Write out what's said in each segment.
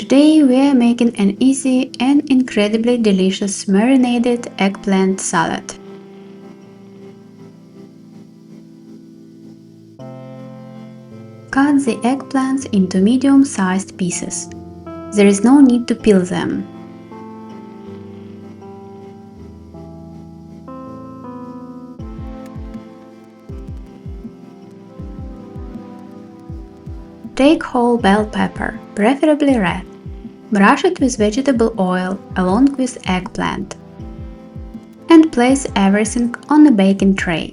Today we are making an easy and incredibly delicious marinated eggplant salad. Cut the eggplants into medium-sized pieces. There is no need to peel them. Take whole bell pepper, preferably red. Brush it with vegetable oil along with eggplant. And place everything on a baking tray.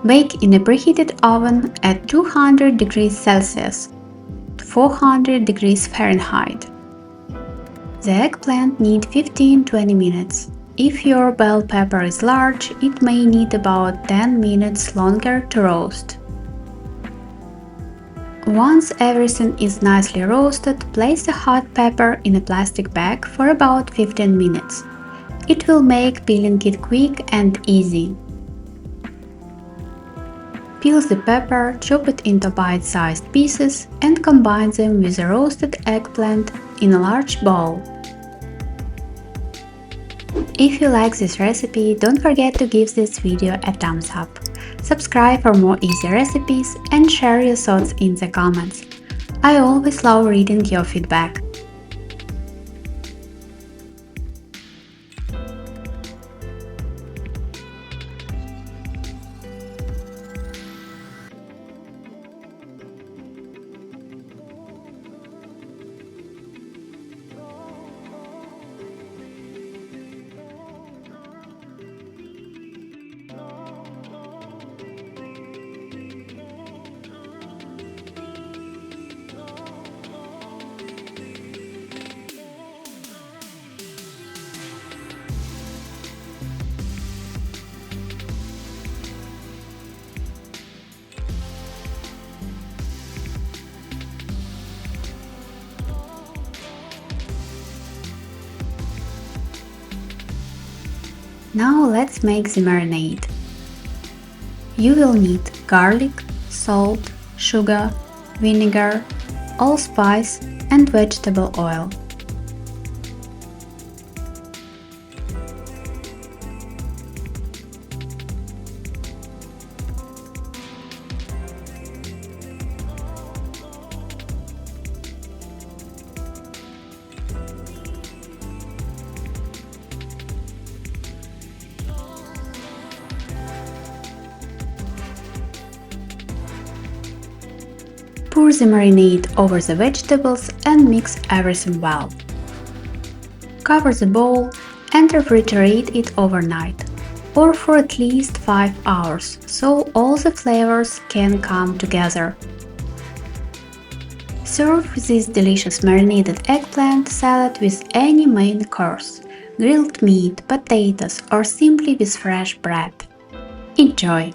Bake in a preheated oven at 200 degrees Celsius to 400 degrees Fahrenheit. The eggplant needs 15–20 minutes. If your bell pepper is large, it may need about 10 minutes longer to roast. Once everything is nicely roasted, place the hot pepper in a plastic bag for about 15 minutes. It will make peeling it quick and easy. Peel the pepper, chop it into bite-sized pieces and combine them with the roasted eggplant in a large bowl. If you like this recipe, don't forget to give this video a thumbs up. Subscribe for more easy recipes and share your thoughts in the comments. I always love reading your feedback. Now let's make the marinade. You will need garlic, salt, sugar, vinegar, allspice and vegetable oil. Pour the marinade over the vegetables and mix everything well. Cover the bowl and refrigerate it overnight, or for at least 5 hours, so all the flavors can come together. Serve this delicious marinated eggplant salad with any main course, grilled meat, potatoes, or simply with fresh bread. Enjoy!